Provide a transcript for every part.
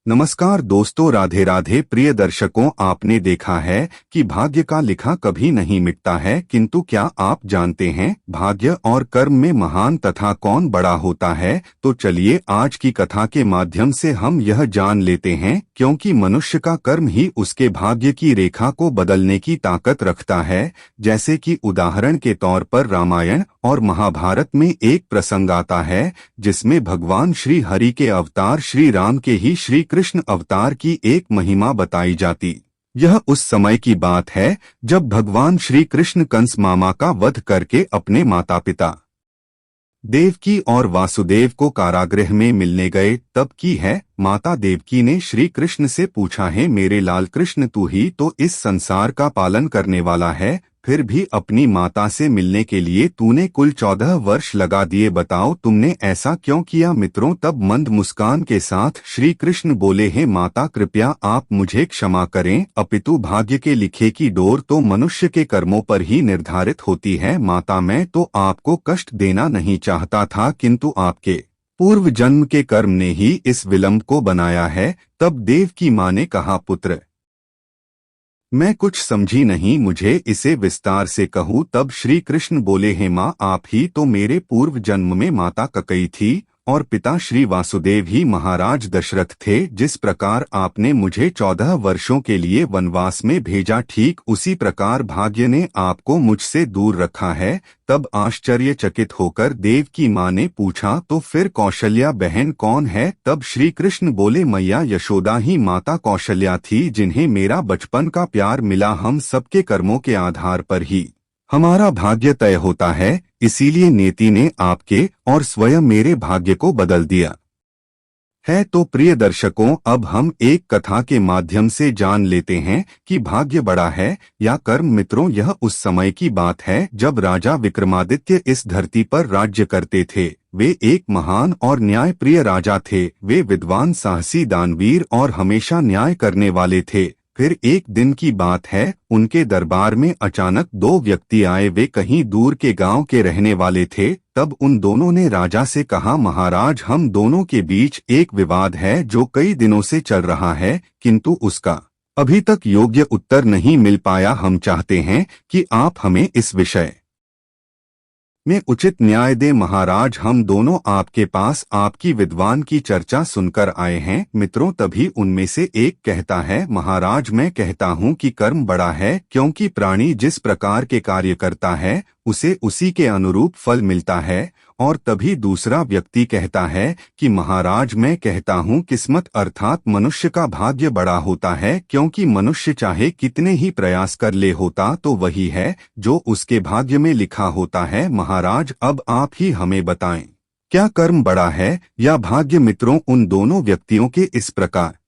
नमस्कार दोस्तों, राधे राधे। प्रिय दर्शकों, आपने देखा है कि भाग्य का लिखा कभी नहीं मिटता है, किंतु क्या आप जानते हैं भाग्य और कर्म में महान तथा कौन बड़ा होता है? तो चलिए आज की कथा के माध्यम से हम यह जान लेते हैं, क्योंकि मनुष्य का कर्म ही उसके भाग्य की रेखा को बदलने की ताकत रखता है। जैसे कि उदाहरण के तौर पर रामायण और महाभारत में एक प्रसंग आता है जिसमें भगवान श्री हरि के अवतार श्री राम के ही श्री कृष्ण अवतार की एक महिमा बताई जाती। यह उस समय की बात है जब भगवान श्री कृष्ण कंस मामा का वध करके अपने माता पिता देवकी और वासुदेव को कारागृह में मिलने गए। तब की है, माता देवकी ने श्री कृष्ण से पूछा है, मेरे लाल कृष्ण, तू ही तो इस संसार का पालन करने वाला है, फिर भी अपनी माता से मिलने के लिए तूने कुल 14 वर्ष लगा दिए, बताओ तुमने ऐसा क्यों किया? मित्रों, तब मंद मुस्कान के साथ श्री कृष्ण बोले, हे माता, कृपया आप मुझे क्षमा करें, अपितु भाग्य के लिखे की डोर तो मनुष्य के कर्मों पर ही निर्धारित होती है। माता, मैं तो आपको कष्ट देना नहीं चाहता था, किंतु आपके पूर्व जन्म के कर्म ने ही इस विलंब को बनाया है। तब देव की माँ ने कहा, पुत्र, मैं कुछ समझी नहीं, मुझे इसे विस्तार से कहूँ। तब श्री कृष्ण बोले, हे माँ, आप ही तो मेरे पूर्व जन्म में माता कैकेयी थी और पिता श्री वासुदेव ही महाराज दशरथ थे। जिस प्रकार आपने मुझे 14 वर्षों के लिए वनवास में भेजा, ठीक उसी प्रकार भाग्य ने आपको मुझसे दूर रखा है। तब आश्चर्यचकित होकर देव की माँ ने पूछा, तो फिर कौशल्या बहन कौन है? तब श्री कृष्ण बोले, मैया यशोदा ही माता कौशल्या थी, जिन्हें मेरा बचपन का प्यार मिला। हम सबके कर्मों के आधार पर ही हमारा भाग्य तय होता है, इसीलिए नियति ने आपके और स्वयं मेरे भाग्य को बदल दिया है। तो प्रिय दर्शकों, अब हम एक कथा के माध्यम से जान लेते हैं कि भाग्य बड़ा है या कर्म। मित्रों, यह उस समय की बात है जब राजा विक्रमादित्य इस धरती पर राज्य करते थे। वे एक महान और न्यायप्रिय राजा थे। वे विद्वान, साहसी, दानवीर और हमेशा न्याय करने वाले थे। फिर एक दिन की बात है, उनके दरबार में अचानक 2 व्यक्ति आए। वे कहीं दूर के गांव के रहने वाले थे। तब उन दोनों ने राजा से कहा, महाराज, हम दोनों के बीच एक विवाद है जो कई दिनों से चल रहा है, किंतु उसका अभी तक योग्य उत्तर नहीं मिल पाया। हम चाहते हैं कि आप हमें इस विषय में उचित न्याय दे। महाराज, हम दोनों आपके पास आपकी विद्वान की चर्चा सुनकर आए हैं। मित्रों, तभी उनमें से एक कहता है, महाराज, मैं कहता हूँ कि कर्म बड़ा है, क्योंकि प्राणी जिस प्रकार के कार्य करता है उसे उसी के अनुरूप फल मिलता है। और तभी दूसरा व्यक्ति कहता है कि महाराज, मैं कहता हूँ किस्मत अर्थात मनुष्य का भाग्य बड़ा होता है, क्योंकि मनुष्य चाहे कितने ही प्रयास कर ले, होता तो वही है जो उसके भाग्य में लिखा होता है। महाराज, अब आप ही हमें बताएं, क्या कर्म बड़ा है या भाग्य? मित्रों, उन दोनों व्यक्तियों के इस प्रकार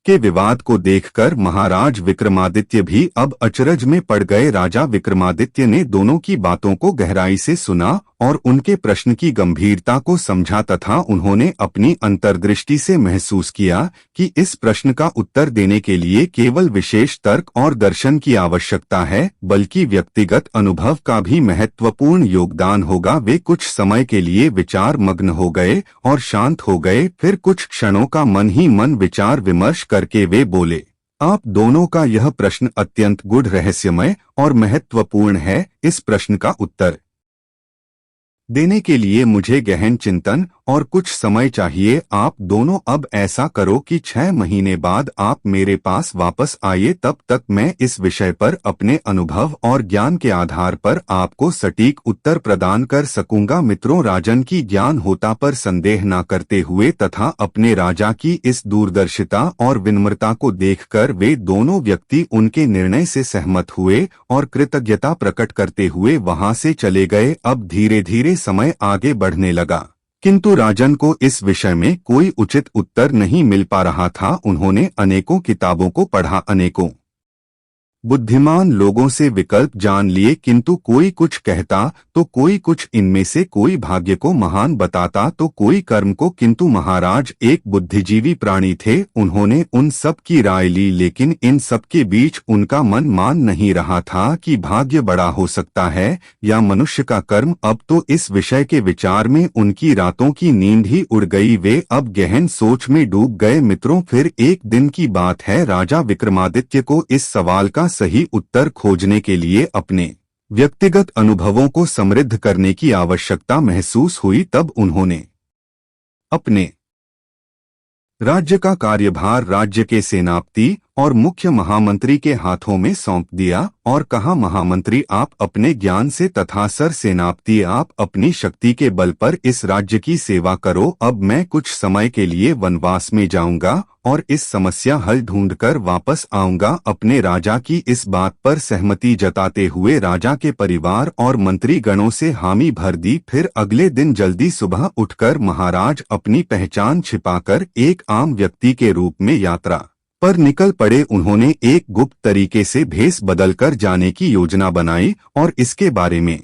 के विवाद को देखकर महाराज विक्रमादित्य भी अब अचरज में पड़ गए। राजा विक्रमादित्य ने दोनों की बातों को गहराई से सुना और उनके प्रश्न की गंभीरता को समझा, तथा उन्होंने अपनी अंतर्दृष्टि से महसूस किया कि इस प्रश्न का उत्तर देने के लिए केवल विशेष तर्क और दर्शन की आवश्यकता है, बल्कि व्यक्तिगत अनुभव का भी महत्वपूर्ण योगदान होगा। वे कुछ समय के लिए विचार मग्न हो गए और शांत हो गए। फिर कुछ क्षणों का मन ही मन विचार विमर्श करके वे बोले, आप दोनों का यह प्रश्न अत्यंत गूढ़, रहस्यमय और महत्वपूर्ण है। इस प्रश्न का उत्तर देने के लिए मुझे गहन चिंतन और कुछ समय चाहिए। आप दोनों अब ऐसा करो कि 6 महीने बाद आप मेरे पास वापस आइए। तब तक मैं इस विषय पर अपने अनुभव और ज्ञान के आधार पर आपको सटीक उत्तर प्रदान कर सकूंगा। मित्रों, राजन की ज्ञान होता पर संदेह न करते हुए तथा अपने राजा की इस दूरदर्शिता और विनम्रता को देखकर वे दोनों व्यक्ति उनके निर्णय से सहमत हुए और कृतज्ञता प्रकट करते हुए वहां से चले गए। अब धीरे धीरे समय आगे बढ़ने लगा, किंतु राजन को इस विषय में कोई उचित उत्तर नहीं मिल पा रहा था। उन्होंने अनेकों किताबों को पढ़ा, अनेकों बुद्धिमान लोगों से विकल्प जान लिए, किंतु कोई कुछ कहता तो कोई कुछ, इनमें से कोई भाग्य को महान बताता तो कोई कर्म को। किंतु महाराज एक बुद्धिजीवी प्राणी थे, उन्होंने उन सब की राय ली, लेकिन इन सब के बीच उनका मन मान नहीं रहा था कि भाग्य बड़ा हो सकता है या मनुष्य का कर्म। अब तो इस विषय के विचार में उनकी रातों की नींद ही उड़ गई, वे अब गहन सोच में डूब गए। मित्रों, फिर एक दिन की बात है, राजा विक्रमादित्य को इस सवाल का सही उत्तर खोजने के लिए अपने व्यक्तिगत अनुभवों को समृद्ध करने की आवश्यकता महसूस हुई। तब उन्होंने अपने राज्य का कार्यभार राज्य के सेनापति और मुख्य महामंत्री के हाथों में सौंप दिया और कहा, महामंत्री आप अपने ज्ञान से तथा सर सेनापति आप अपनी शक्ति के बल पर इस राज्य की सेवा करो। अब मैं कुछ समय के लिए वनवास में जाऊंगा और इस समस्या हल ढूंढकर वापस आऊंगा। अपने राजा की इस बात पर सहमति जताते हुए राजा के परिवार और मंत्री गणों से हामी भर दी। फिर अगले दिन जल्दी सुबह उठकर महाराज अपनी पहचान छिपाकर एक आम व्यक्ति के रूप में यात्रा पर निकल पड़े। उन्होंने एक गुप्त तरीके से भेष बदलकर जाने की योजना बनाई और इसके बारे में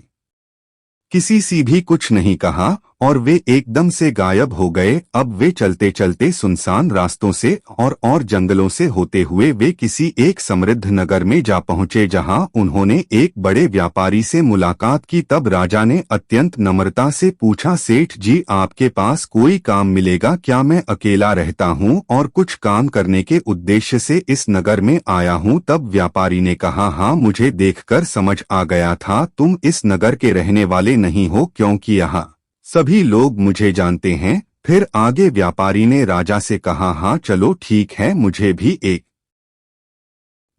किसी से भी कुछ नहीं कहा और वे एकदम से गायब हो गए। अब वे चलते चलते सुनसान रास्तों से और जंगलों से होते हुए वे किसी एक समृद्ध नगर में जा पहुंचे, जहां उन्होंने एक बड़े व्यापारी से मुलाकात की। तब राजा ने अत्यंत नम्रता से पूछा, सेठ जी आपके पास कोई काम मिलेगा क्या? मैं अकेला रहता हूं और कुछ काम करने के उद्देश्य से इस नगर में आया हूं। तब व्यापारी ने कहा, हाँ मुझे देखकर समझ आ गया था तुम इस नगर के रहने वाले नहीं हो, क्योंकि यहाँ सभी लोग मुझे जानते हैं। फिर आगे व्यापारी ने राजा से कहा, हाँ चलो ठीक है, मुझे भी एक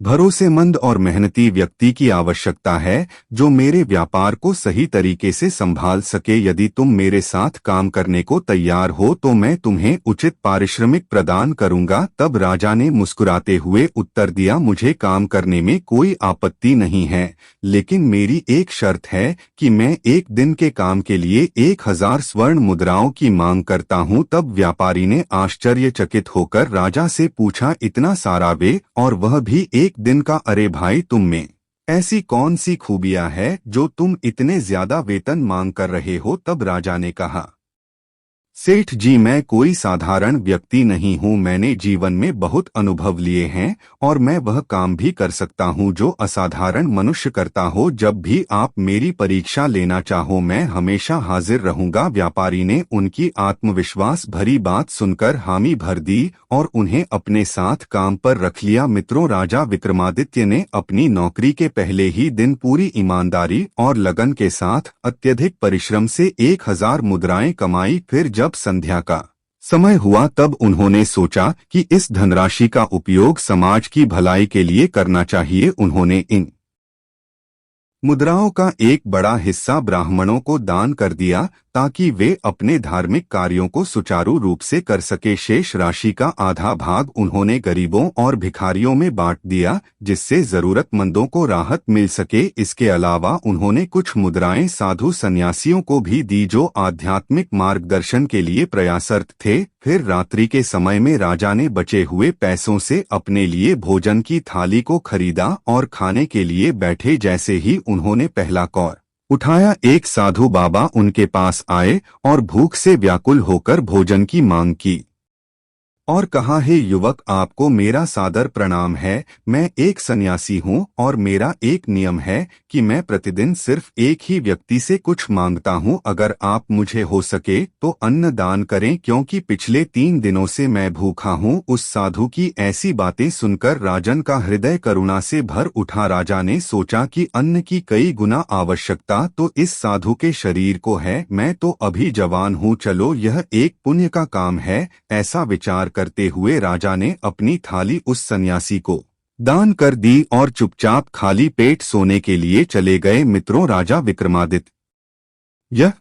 भरोसेमंद और मेहनती व्यक्ति की आवश्यकता है जो मेरे व्यापार को सही तरीके से संभाल सके। यदि तुम मेरे साथ काम करने को तैयार हो तो मैं तुम्हें उचित पारिश्रमिक प्रदान करूंगा। तब राजा ने मुस्कुराते हुए उत्तर दिया, मुझे काम करने में कोई आपत्ति नहीं है, लेकिन मेरी एक शर्त है कि मैं एक दिन के काम के लिए 1000 स्वर्ण मुद्राओं की मांग करता हूं। तब व्यापारी ने आश्चर्यचकित होकर राजा से पूछा, इतना सारा वे, और वह भी एक दिन का? अरे भाई, तुम में ऐसी कौन सी खूबियां है जो तुम इतने ज्यादा वेतन मांग कर रहे हो? तब राजा ने कहा, सेठ जी मैं कोई साधारण व्यक्ति नहीं हूँ, मैंने जीवन में बहुत अनुभव लिए हैं और मैं वह काम भी कर सकता हूँ जो असाधारण मनुष्य करता हो। जब भी आप मेरी परीक्षा लेना चाहो मैं हमेशा हाजिर रहूंगा। व्यापारी ने उनकी आत्मविश्वास भरी बात सुनकर हामी भर दी और उन्हें अपने साथ काम पर रख लिया। मित्रों, राजा विक्रमादित्य ने अपनी नौकरी के पहले ही दिन पूरी ईमानदारी और लगन के साथ अत्यधिक परिश्रम से 1000 मुद्राएं कमाई। फिर जब संध्या का समय हुआ तब उन्होंने सोचा कि इस धनराशि का उपयोग समाज की भलाई के लिए करना चाहिए। उन्होंने इन मुद्राओं का एक बड़ा हिस्सा ब्राह्मणों को दान कर दिया ताकि वे अपने धार्मिक कार्यों को सुचारू रूप से कर सके। शेष राशि का आधा भाग उन्होंने गरीबों और भिखारियों में बांट दिया जिससे जरूरतमंदों को राहत मिल सके। इसके अलावा उन्होंने कुछ मुद्राएं साधु सन्यासियों को भी दी जो आध्यात्मिक मार्गदर्शन के लिए प्रयासरत थे। फिर रात्रि के समय में राजा ने बचे हुए पैसों से अपने लिए भोजन की थाली को खरीदा और खाने के लिए बैठे। जैसे ही उन्होंने पहला कौर उठाया, एक साधु बाबा उनके पास आए और भूख से व्याकुल होकर भोजन की मांग की और कहा, हे युवक, आपको मेरा सादर प्रणाम है। मैं एक सन्यासी हूँ और मेरा एक नियम है कि मैं प्रतिदिन सिर्फ एक ही व्यक्ति से कुछ मांगता हूँ। अगर आप मुझे हो सके तो अन्न दान करें, क्योंकि पिछले 3 दिनों से मैं भूखा हूँ। उस साधु की ऐसी बातें सुनकर राजन का हृदय करुणा से भर उठा। राजा ने सोचा कि अन्न की कई गुना आवश्यकता तो इस साधु के शरीर को है, मैं तो अभी जवान हूँ, चलो यह एक पुण्य का काम है। ऐसा विचार करते हुए राजा ने अपनी थाली उस सन्यासी को दान कर दी और चुपचाप खाली पेट सोने के लिए चले गए। मित्रों, राजा विक्रमादित्य यह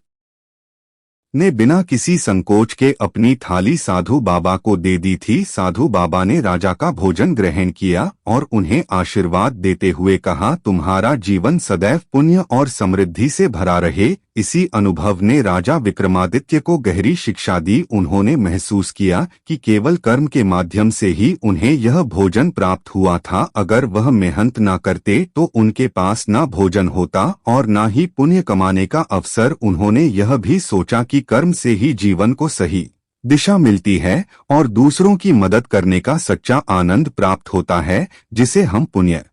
ने बिना किसी संकोच के अपनी थाली साधु बाबा को दे दी थी। साधु बाबा ने राजा का भोजन ग्रहण किया और उन्हें आशीर्वाद देते हुए कहा, तुम्हारा जीवन सदैव पुण्य और समृद्धि से भरा रहे। इसी अनुभव ने राजा विक्रमादित्य को गहरी शिक्षा दी। उन्होंने महसूस किया कि केवल कर्म के माध्यम से ही उन्हें यह भोजन प्राप्त हुआ था। अगर वह मेहनत न करते तो उनके पास न भोजन होता और न ही पुण्य कमाने का अवसर। उन्होंने यह भी सोचा कि कर्म से ही जीवन को सही दिशा मिलती है और दूसरों की मदद करने का सच्चा आनंद प्राप्त होता है, जिसे हम पुण्य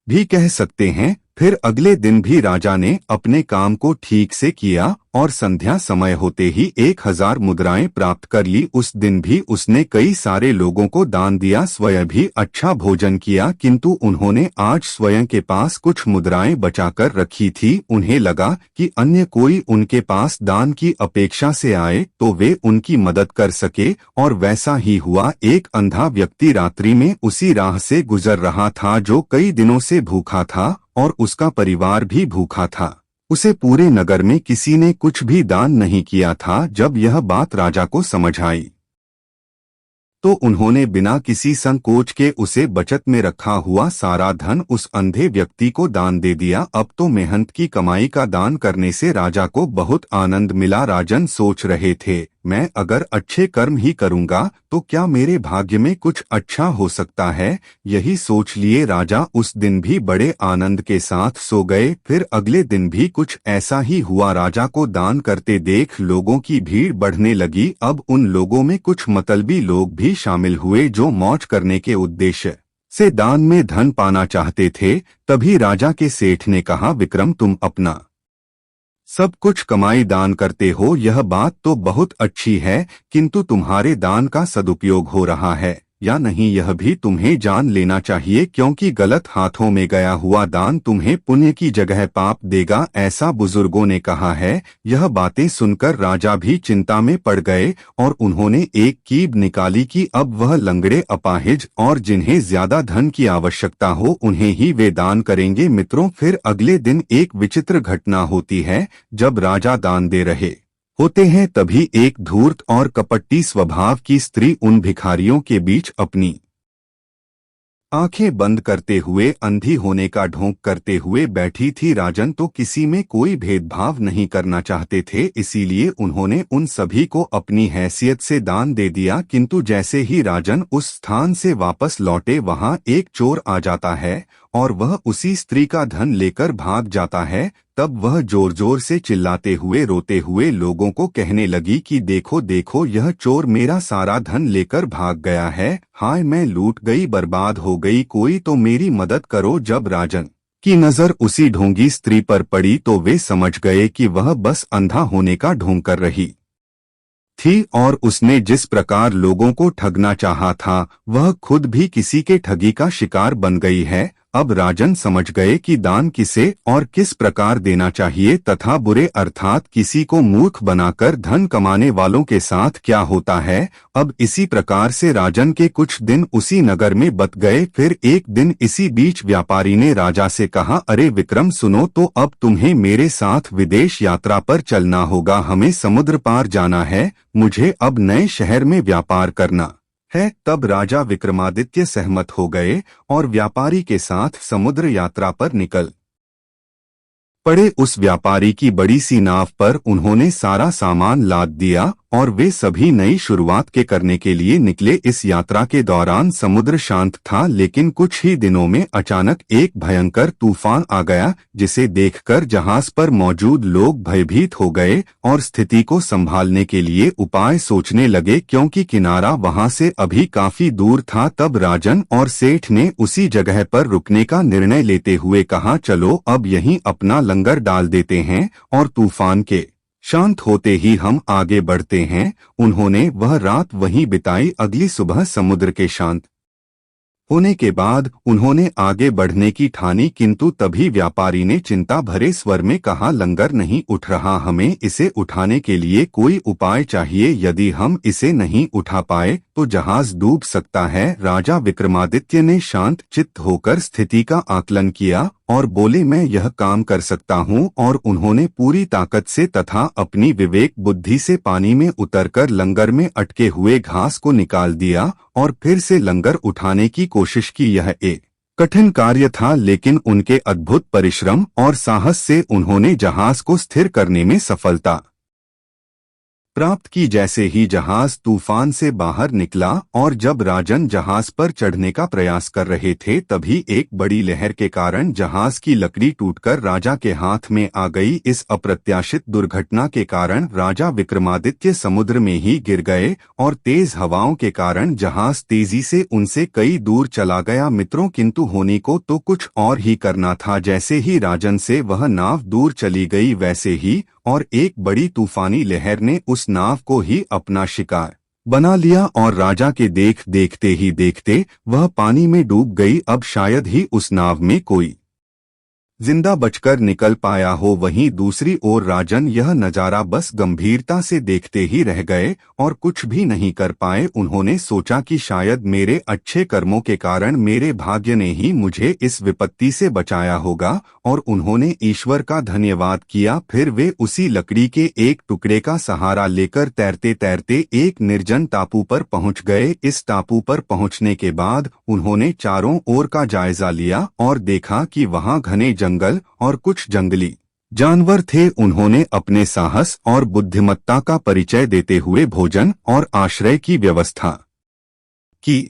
भी कह सकते हैं। फिर अगले दिन भी राजा ने अपने काम को ठीक से किया और संध्या समय होते ही 1000 मुद्राएं प्राप्त कर ली। उस दिन भी उसने कई सारे लोगों को दान दिया, स्वयं भी अच्छा भोजन किया, किंतु उन्होंने आज स्वयं के पास कुछ मुद्राएं बचाकर रखी थी। उन्हें लगा कि अन्य कोई उनके पास दान की अपेक्षा से आए तो वे उनकी मदद कर सके, और वैसा ही हुआ। एक अंधा व्यक्ति रात्रि में उसी राह से गुजर रहा था जो कई दिनों से भूखा था और उसका परिवार भी भूखा था। उसे पूरे नगर में किसी ने कुछ भी दान नहीं किया था। जब यह बात राजा को समझ आई तो उन्होंने बिना किसी संकोच के उसे बचत में रखा हुआ सारा धन उस अंधे व्यक्ति को दान दे दिया। अब तो मेहनत की कमाई का दान करने से राजा को बहुत आनंद मिला। राजन सोच रहे थे, मैं अगर अच्छे कर्म ही करूंगा तो क्या मेरे भाग्य में कुछ अच्छा हो सकता है। यही सोच लिए राजा उस दिन भी बड़े आनंद के साथ सो गए। फिर अगले दिन भी कुछ ऐसा ही हुआ। राजा को दान करते देख लोगों की भीड़ बढ़ने लगी। अब उन लोगों में कुछ मतलबी लोग भी शामिल हुए जो मौज करने के उद्देश्य से दान में धन पाना चाहते थे। तभी राजा के सेठ ने कहा, विक्रम, तुम अपना सब कुछ कमाई दान करते हो, यह बात तो बहुत अच्छी है, किंतु तुम्हारे दान का सदुपयोग हो रहा है या नहीं यह भी तुम्हें जान लेना चाहिए, क्योंकि गलत हाथों में गया हुआ दान तुम्हें पुण्य की जगह पाप देगा, ऐसा बुजुर्गों ने कहा है। यह बातें सुनकर राजा भी चिंता में पड़ गए और उन्होंने एक कीब निकाली कि अब वह लंगड़े, अपाहिज और जिन्हें ज्यादा धन की आवश्यकता हो उन्हें ही वे दान करेंगे। मित्रों, फिर अगले दिन एक विचित्र घटना होती है। जब राजा दान दे रहे होते हैं तभी एक धूर्त और कपटी स्वभाव की स्त्री उन भिखारियों के बीच अपनी आंखें बंद करते हुए अंधी होने का ढोंग करते हुए बैठी थी। राजन तो किसी में कोई भेदभाव नहीं करना चाहते थे, इसीलिए उन्होंने उन सभी को अपनी हैसियत से दान दे दिया। किंतु जैसे ही राजन उस स्थान से वापस लौटे वहां एक चोर आ जाता है और वह उसी स्त्री का धन लेकर भाग जाता है। तब वह जोर जोर से चिल्लाते हुए रोते हुए लोगों को कहने लगी कि देखो देखो, यह चोर मेरा सारा धन लेकर भाग गया है। हाय, मैं लूट गई, बर्बाद हो गई, कोई तो मेरी मदद करो। जब राजन की नजर उसी ढोंगी स्त्री पर पड़ी तो वे समझ गए कि वह बस अंधा होने का ढोंग कर रही थी और उसने जिस प्रकार लोगों को ठगना चाहा था वह खुद भी किसी के ठगी का शिकार बन गई है। अब राजन समझ गए कि दान किसे और किस प्रकार देना चाहिए तथा बुरे अर्थात किसी को मूर्ख बनाकर धन कमाने वालों के साथ क्या होता है। अब इसी प्रकार से राजन के कुछ दिन उसी नगर में बत गए। फिर एक दिन इसी बीच व्यापारी ने राजा से कहा, अरे विक्रम, सुनो तो, अब तुम्हें मेरे साथ विदेश यात्रा पर चलना होगा। हमें समुद्र पार जाना है, मुझे अब नए शहर में व्यापार करना है। तब राजा विक्रमादित्य सहमत हो गए और व्यापारी के साथ समुद्र यात्रा पर निकल पड़े। उस व्यापारी की बड़ी सी नाव पर उन्होंने सारा सामान लाद दिया और वे सभी नई शुरुआत के करने के लिए निकले। इस यात्रा के दौरान समुद्र शांत था, लेकिन कुछ ही दिनों में अचानक एक भयंकर तूफान आ गया, जिसे देखकर जहाज पर मौजूद लोग भयभीत हो गए और स्थिति को संभालने के लिए उपाय सोचने लगे, क्योंकि किनारा वहां से अभी काफी दूर था। तब राजन और सेठ ने उसी जगह पर रुकने का निर्णय लेते हुए कहा, चलो अब यहीं अपना लंगर डाल देते हैं और तूफान के शांत होते ही हम आगे बढ़ते हैं। उन्होंने वह रात वहीं बिताई। अगली सुबह समुद्र के शांत होने के बाद उन्होंने आगे बढ़ने की ठानी, किंतु तभी व्यापारी ने चिंता भरे स्वर में कहा, लंगर नहीं उठ रहा, हमें इसे उठाने के लिए कोई उपाय चाहिए। यदि हम इसे नहीं उठा पाए तो जहाज डूब सकता है। राजा विक्रमादित्य ने शांत चित्त होकर स्थिति का आकलन किया और बोले मैं यह काम कर सकता हूँ, और उन्होंने पूरी ताकत से तथा अपनी विवेक बुद्धि से पानी में उतरकर लंगर में अटके हुए घास को निकाल दिया और फिर से लंगर उठाने की कोशिश की। यह एक कठिन कार्य था, लेकिन उनके अद्भुत परिश्रम और साहस से उन्होंने जहाज को स्थिर करने में सफलता प्राप्त की। जैसे ही जहाज तूफान से बाहर निकला और जब राजन जहाज पर चढ़ने का प्रयास कर रहे थे, तभी एक बड़ी लहर के कारण जहाज की लकड़ी टूटकर राजा के हाथ में आ गई। इस अप्रत्याशित दुर्घटना के कारण राजा विक्रमादित्य समुद्र में ही गिर गए और तेज हवाओं के कारण जहाज तेजी से उनसे कई दूर चला गया। मित्रों, किंतु होने को तो कुछ और ही करना था। जैसे ही राजन से वह नाव दूर चली गई, वैसे ही और एक बड़ी तूफानी लहर ने उस नाव को ही अपना शिकार बना लिया और राजा के देखते ही देखते वह पानी में डूब गई। अब शायद ही उस नाव में कोई जिंदा बचकर निकल पाया हो। वहीं दूसरी ओर राजन यह नजारा बस गंभीरता से देखते ही रह गए और कुछ भी नहीं कर पाए। उन्होंने सोचा कि शायद मेरे अच्छे कर्मों के कारण मेरे भाग्य ने ही मुझे इस विपत्ति से बचाया होगा, और उन्होंने ईश्वर का धन्यवाद किया। फिर वे उसी लकड़ी के एक टुकड़े का सहारा लेकर तैरते तैरते एक निर्जन टापू पर पहुंच गए। इस टापू पर पहुंचने के बाद उन्होंने चारों ओर का जायजा लिया और देखा कि वहां घने जंगल और कुछ जंगली जानवर थे। उन्होंने अपने साहस और बुद्धिमत्ता का परिचय देते हुए भोजन और आश्रय की व्यवस्था की।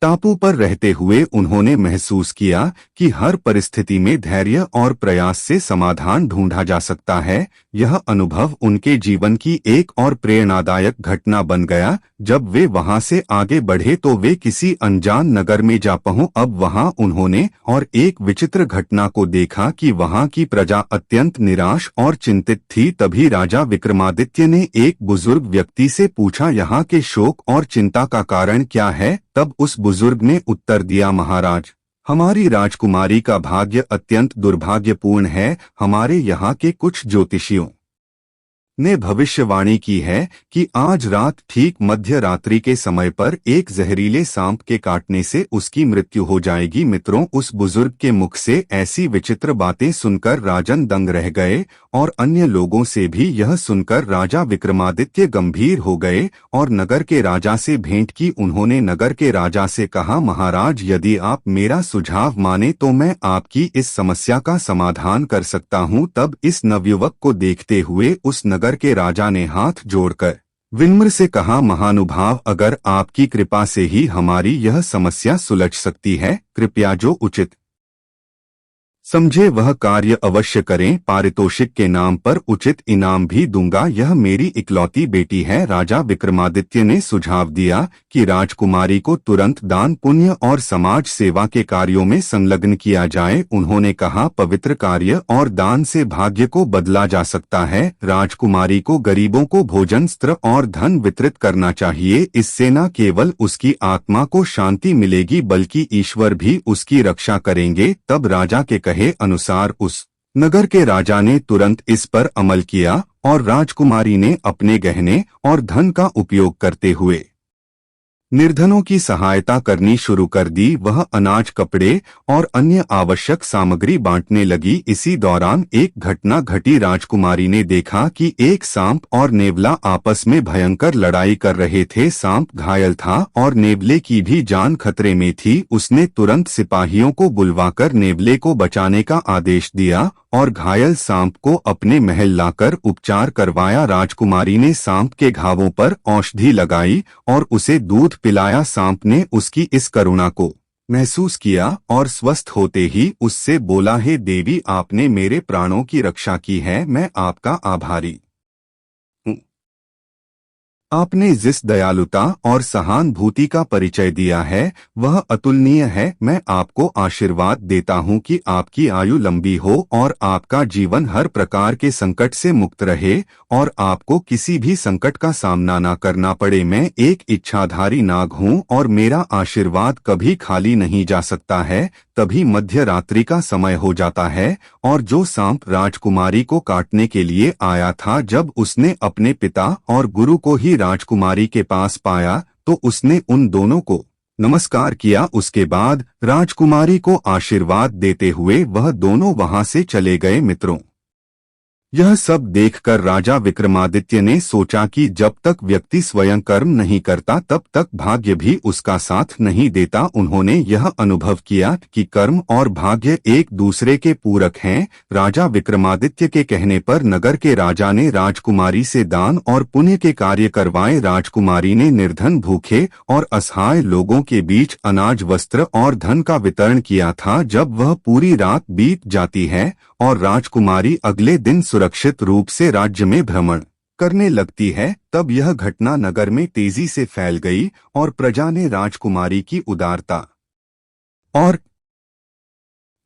टापू पर रहते हुए उन्होंने महसूस किया कि हर परिस्थिति में धैर्य और प्रयास से समाधान ढूंढा जा सकता है। यह अनुभव उनके जीवन की एक और प्रेरणादायक घटना बन गया। जब वे वहां से आगे बढ़े तो वे किसी अनजान नगर में जा पहुंचे। अब वहां उन्होंने और एक विचित्र घटना को देखा कि वहां की प्रजा अत्यंत निराश और चिंतित थी। तभी राजा विक्रमादित्य ने एक बुजुर्ग व्यक्ति से पूछा, यहाँ के शोक और चिंता का कारण क्या है? तब उस बुजुर्ग ने उत्तर दिया, महाराज, हमारी राजकुमारी का भाग्य अत्यंत दुर्भाग्यपूर्ण है। हमारे यहाँ के कुछ ज्योतिषियों ने भविष्यवाणी की है कि आज रात ठीक मध्य रात्रि के समय पर एक जहरीले सांप के काटने से उसकी मृत्यु हो जाएगी। मित्रों, उस बुजुर्ग के मुख से ऐसी विचित्र बातें सुनकर राजन दंग रह गए और अन्य लोगों से भी यह सुनकर राजा विक्रमादित्य गंभीर हो गए और नगर के राजा से भेंट की। उन्होंने नगर के राजा से कहा, महाराज, यदि आप मेरा सुझाव माने तो मैं आपकी इस समस्या का समाधान कर सकता हूँ। तब इस नवयुवक को देखते हुए उस नगर के राजा ने हाथ जोड़कर विनम्र से कहा, महानुभाव, अगर आपकी कृपा से ही हमारी यह समस्या सुलझ सकती है, कृपया जो उचित समझे वह कार्य अवश्य करें। पारितोषिक के नाम पर उचित इनाम भी दूंगा। यह मेरी इकलौती बेटी है। राजा विक्रमादित्य ने सुझाव दिया कि राजकुमारी को तुरंत दान पुण्य और समाज सेवा के कार्यों में संलग्न किया जाए। उन्होंने कहा, पवित्र कार्य और दान से भाग्य को बदला जा सकता है। राजकुमारी को गरीबों को भोजन, वस्त्र और धन वितरित करना चाहिए। इससे न केवल उसकी आत्मा को शांति मिलेगी बल्कि ईश्वर भी उसकी रक्षा करेंगे। तब राजा के कहे अनुसार उस नगर के राजा ने तुरंत इस पर अमल किया और राजकुमारी ने अपने गहने और धन का उपयोग करते हुए निर्धनों की सहायता करनी शुरू कर दी। वह अनाज, कपड़े और अन्य आवश्यक सामग्री बांटने लगी। इसी दौरान एक घटना घटी। राजकुमारी ने देखा कि एक सांप और नेवला आपस में भयंकर लड़ाई कर रहे थे। सांप घायल था और नेवले की भी जान खतरे में थी। उसने तुरंत सिपाहियों को बुलवाकर नेवले को बचाने का आदेश दिया और घायल सांप को अपने महल लाकर उपचार करवाया। राजकुमारी ने सांप के घावों पर औषधि लगाई और उसे दूध पिलाया। सांप ने उसकी इस करुणा को महसूस किया और स्वस्थ होते ही उससे बोला, हे देवी, आपने मेरे प्राणों की रक्षा की है, मैं आपका आभारी हूँ। आपने जिस दयालुता और सहानुभूति का परिचय दिया है वह अतुलनीय है। मैं आपको आशीर्वाद देता हूँ कि आपकी आयु लंबी हो और आपका जीवन हर प्रकार के संकट से मुक्त रहे और आपको किसी भी संकट का सामना न करना पड़े। मैं एक इच्छाधारी नाग हूँ और मेरा आशीर्वाद कभी खाली नहीं जा सकता है। तभी मध्य रात्रि का समय हो जाता है और जो सांप राजकुमारी को काटने के लिए आया था, जब उसने अपने पिता और गुरु को ही राजकुमारी के पास पाया तो उसने उन दोनों को नमस्कार किया। उसके बाद राजकुमारी को आशीर्वाद देते हुए वह दोनों वहां से चले गए। मित्रों, यह सब देखकर राजा विक्रमादित्य ने सोचा कि जब तक व्यक्ति स्वयं कर्म नहीं करता तब तक भाग्य भी उसका साथ नहीं देता। उन्होंने यह अनुभव किया कि कर्म और भाग्य एक दूसरे के पूरक हैं। राजा विक्रमादित्य के कहने पर नगर के राजा ने राजकुमारी से दान और पुण्य के कार्य करवाए। राजकुमारी ने निर्धन, भूखे और असहाय लोगों के बीच अनाज, वस्त्र और धन का वितरण किया था। जब वह पूरी रात बीत जाती है और राजकुमारी अगले दिन सुरक्षित रूप से राज्य में भ्रमण करने लगती है, तब यह घटना नगर में तेजी से फैल गई और प्रजा ने राजकुमारी की उदारता और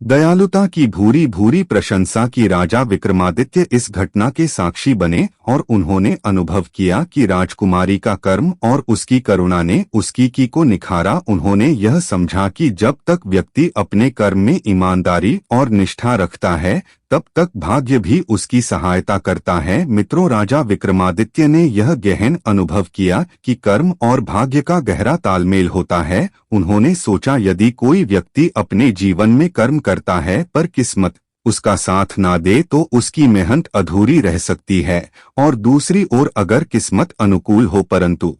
दयालुता की भूरी भूरी प्रशंसा की। राजा विक्रमादित्य इस घटना के साक्षी बने और उन्होंने अनुभव किया कि राजकुमारी का कर्म और उसकी करुणा ने उसकी की को निखारा। उन्होंने यह समझा कि जब तक व्यक्ति अपने कर्म में ईमानदारी और निष्ठा रखता है तब तक भाग्य भी उसकी सहायता करता है। मित्रों, राजा विक्रमादित्य ने यह गहन अनुभव किया कि कर्म और भाग्य का गहरा तालमेल होता है। उन्होंने सोचा, यदि कोई व्यक्ति अपने जीवन में कर्म करता है पर किस्मत उसका साथ ना दे तो उसकी मेहनत अधूरी रह सकती है, और दूसरी ओर अगर किस्मत अनुकूल हो परंतु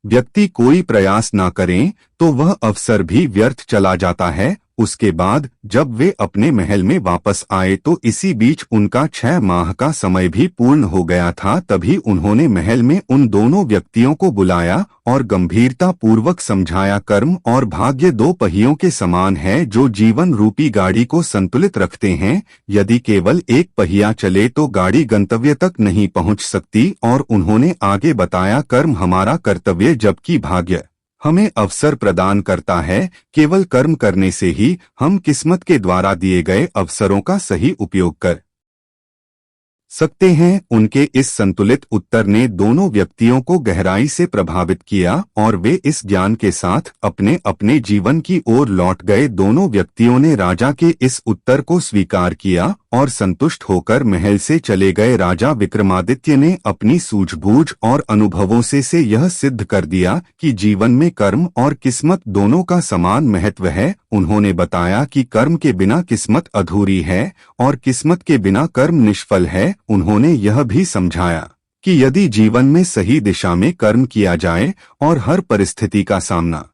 व्यक्ति कोई प्रयास ना करें तो वह अवसर भी व्यर्थ चला जाता है। उसके बाद जब वे अपने महल में वापस आए तो इसी बीच उनका 6 माह का समय भी पूर्ण हो गया था। तभी उन्होंने महल में उन दोनों व्यक्तियों को बुलाया और गंभीरता पूर्वक समझाया, कर्म और भाग्य 2 पहियों के समान है जो जीवन रूपी गाड़ी को संतुलित रखते हैं। यदि केवल एक पहिया चले तो गाड़ी गंतव्य तक नहीं पहुंच सकती। और उन्होंने आगे बताया, कर्म हमारा कर्तव्य जबकि भाग्य हमें अवसर प्रदान करता है। केवल कर्म करने से ही हम किस्मत के द्वारा दिए गए अवसरों का सही उपयोग कर सकते हैं। उनके इस संतुलित उत्तर ने दोनों व्यक्तियों को गहराई से प्रभावित किया और वे इस ज्ञान के साथ अपने अपने जीवन की ओर लौट गए। दोनों व्यक्तियों ने राजा के इस उत्तर को स्वीकार किया और संतुष्ट होकर महल से चले गए। राजा विक्रमादित्य ने अपनी सूझबूझ और अनुभवों से यह सिद्ध कर दिया कि जीवन में कर्म और किस्मत दोनों का समान महत्व है। उन्होंने बताया कि कर्म के बिना किस्मत अधूरी है और किस्मत के बिना कर्म निष्फल है। उन्होंने यह भी समझाया कि यदि जीवन में सही दिशा में कर्म किया जाए और हर परिस्थिति का सामना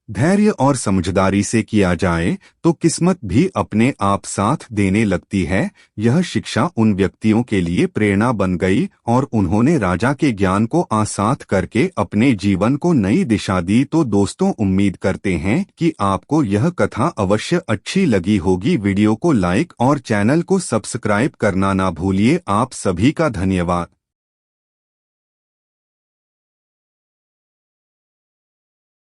धैर्य और समझदारी से किया जाए तो किस्मत भी अपने आप साथ देने लगती है। यह शिक्षा उन व्यक्तियों के लिए प्रेरणा बन गई और उन्होंने राजा के ज्ञान को आत्मसात करके अपने जीवन को नई दिशा दी। तो दोस्तों, उम्मीद करते हैं कि आपको यह कथा अवश्य अच्छी लगी होगी। वीडियो को लाइक और चैनल को सब्सक्राइब करना ना भूलिए। आप सभी का धन्यवाद।